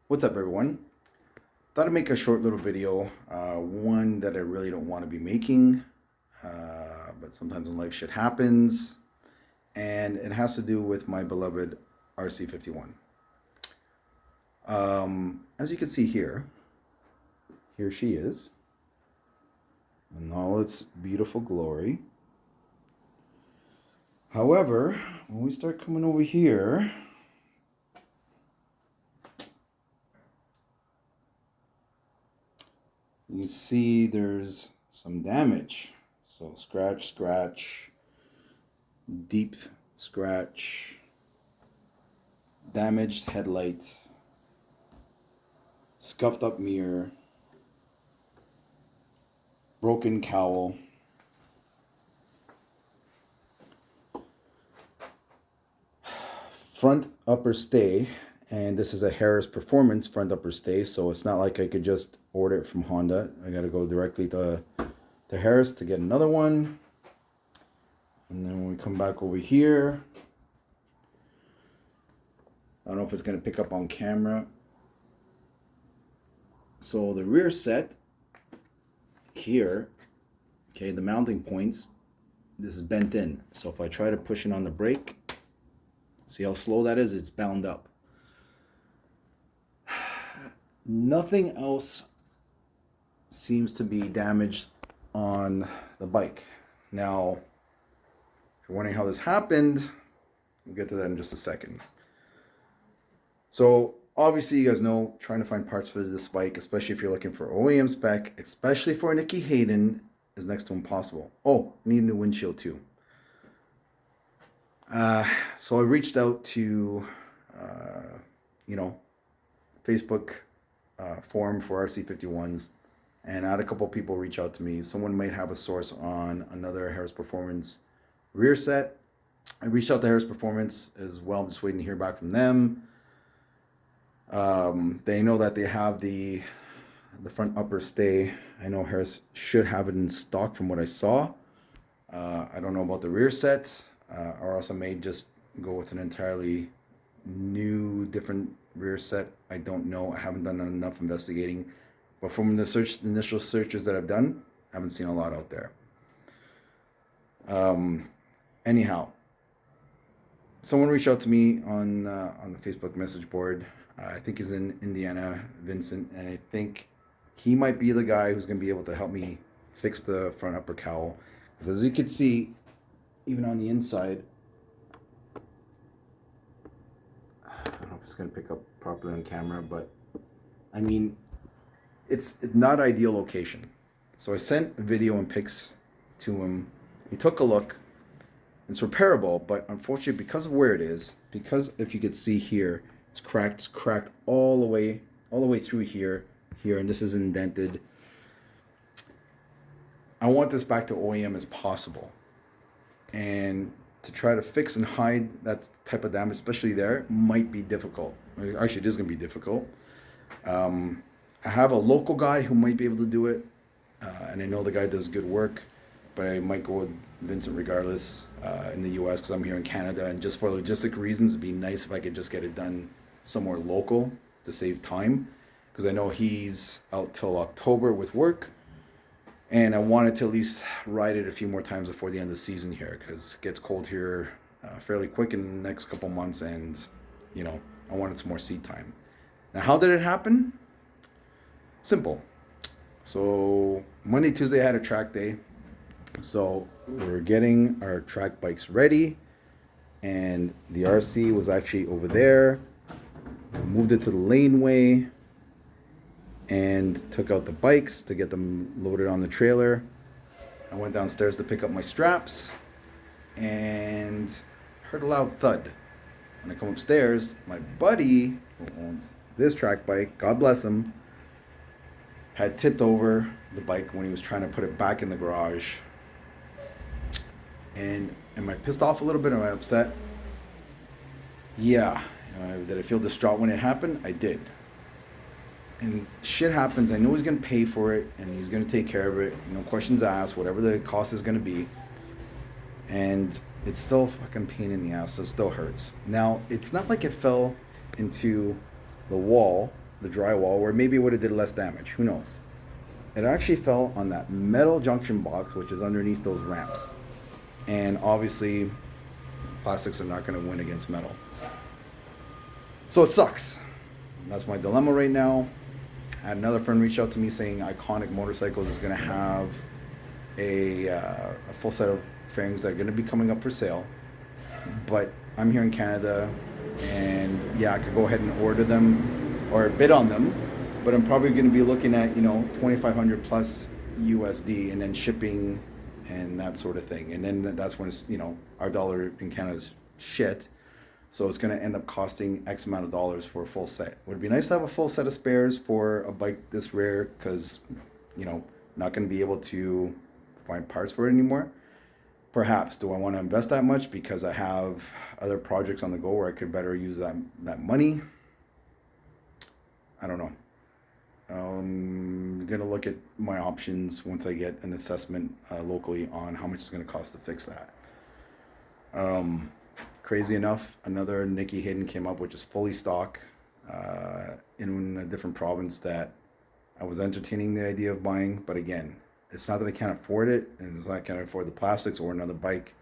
What's up, everyone? Thought I'd make a short little video, one that I really don't want to be making, but sometimes in life shit happens, and it has to do with my beloved RC51. As you can see here she is, in all its beautiful glory. However, when we start coming over here, you can see there's some damage. So scratch, deep scratch, damaged headlight, scuffed up mirror, broken cowl, front upper stay. And this is a Harris Performance front upper stay, so it's not like I could just order it from Honda. I got to go directly to Harris to get another one. And then when we come back over here, I don't know if it's going to pick up on camera. So the rear set here, okay, the mounting points, this is bent in. So if I try to push it on the brake, see how slow that is? It's bound up. Nothing else seems to be damaged on the bike. Now, if you're wondering how this happened, we'll get to that in just a second. So, obviously, you guys know, trying to find parts for this bike, especially if you're looking for OEM spec, especially for Nicky Hayden, is next to impossible. Oh, need a new windshield too. So I reached out to, Facebook forum for RC51s, and I had a couple people reach out to me. Someone might have a source on another Harris Performance rear set. I reached out to Harris Performance as well. I'm just waiting to hear back from them. They know that they have the front upper stay. I know Harris should have it in stock from what I saw. I don't know about the rear set, or else I may just go with an entirely new, different rear set. I don't know. I haven't done enough investigating, but from the initial searches that I've done, I haven't seen a lot out there. Anyhow, someone reached out to me on the Facebook message board. I think he's in Indiana, Vincent, and I think he might be the guy who's going to be able to help me fix the front upper cowl. Because as you can see, even on the inside, I don't know if it's going to pick up properly on camera, but I mean, it's not ideal location. So I sent a video and pics to him. He took a look. It's repairable, but unfortunately, because of where it is, because if you could see here, it's cracked all the way through here, and this is indented. I want this back to OEM as possible, and to try to fix and hide that type of damage, especially there, might be difficult. Actually, it is going to be difficult. I have a local guy who might be able to do it, and I know the guy does good work, but I might go with Vincent regardless in the US because I'm here in Canada, and just for logistic reasons, it'd be nice if I could just get it done somewhere local to save time, because I know he's out till October with work, and I wanted to at least ride it a few more times before the end of the season here, because it gets cold here fairly quick in the next couple months, and I wanted some more seat time. Now, how did it happen? Simple. So Monday, Tuesday I had a track day, so we're getting our track bikes ready, and the RC was actually over there. We moved it to the laneway and took out the bikes to get them loaded on the trailer. I went downstairs to pick up my straps and heard a loud thud. When I come upstairs, my buddy who owns this track bike, God bless him, had tipped over the bike when he was trying to put it back in the garage. And am I pissed off a little bit? Am I upset? Yeah. Did I feel distraught when it happened? I did. And shit happens. I know he's going to pay for it, and he's going to take care of it. No questions asked, whatever the cost is going to be. And it's still a fucking pain in the ass, so it still hurts. Now, it's not like it fell into the wall the drywall, or maybe it would have did less damage. Who knows? It actually fell on that metal junction box, which is underneath those ramps. And obviously, plastics are not going to win against metal. So it sucks. That's my dilemma right now. I had another friend reach out to me saying Iconic Motorcycles is going to have a full set of fairings that are going to be coming up for sale. But I'm here in Canada, and yeah, I could go ahead and order them or bid on them, but I'm probably going to be looking at, you know, 2,500 plus USD, and then shipping and that sort of thing. And then that's when it's, you know, our dollar in Canada's shit. So it's going to end up costing X amount of dollars for a full set. Would it be nice to have a full set of spares for a bike this rare? Because, you know, not going to be able to find parts for it anymore. Perhaps. Do I want to invest that much because I have other projects on the go where I could better use that money? I don't know. I'm going to look at my options once I get an assessment locally on how much it's going to cost to fix that. Crazy enough, another Nikki Hayden came up, which is fully stock in a different province that I was entertaining the idea of buying. But again, it's not that I can't afford it, and it's not I can't afford the plastics or another bike.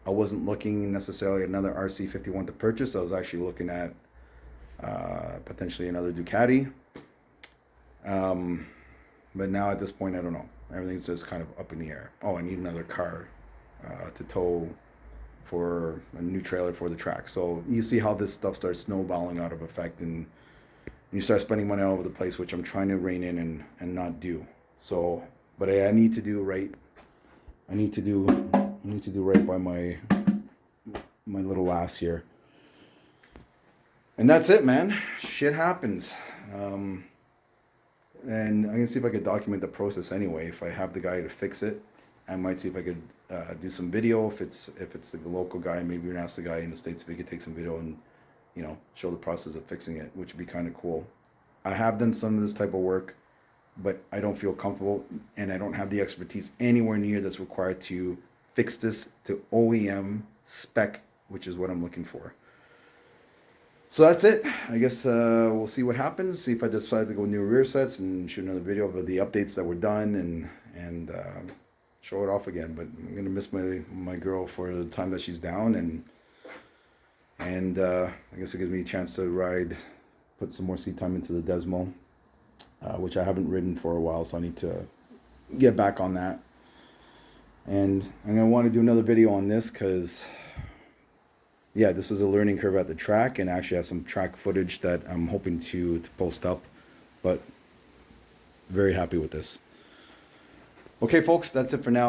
I wasn't looking necessarily at another RC51 to purchase. I was actually looking at potentially another Ducati. But now at this point, I don't know. Everything's just kind of up in the air. Oh, I need another car to tow for a new trailer for the track. So you see how this stuff starts snowballing out of effect, and you start spending money all over the place, which I'm trying to rein in and not do. So, but I need to do right. I need to do right by my little lass here. And that's it, man. Shit happens. And I'm gonna see if I could document the process anyway. If I have the guy to fix it, I might see if I could do some video. If it's the local guy, maybe even ask the guy in the States if he could take some video and, you know, show the process of fixing it, which would be kind of cool. I have done some of this type of work, but I don't feel comfortable, and I don't have the expertise anywhere near that's required to fix this to OEM spec, which is what I'm looking for. So that's it. I guess we'll see what happens. See if I decide to go new rear sets and shoot another video of the updates that were done and show it off again. But I'm gonna miss my girl for the time that she's down, and I guess it gives me a chance to ride, put some more seat time into the Desmo, which I haven't ridden for a while, so I need to get back on that. And I'm gonna want to do another video on this because, yeah, this was a learning curve at the track, and actually has some track footage that I'm hoping to post up, but very happy with this. Okay, folks, that's it for now.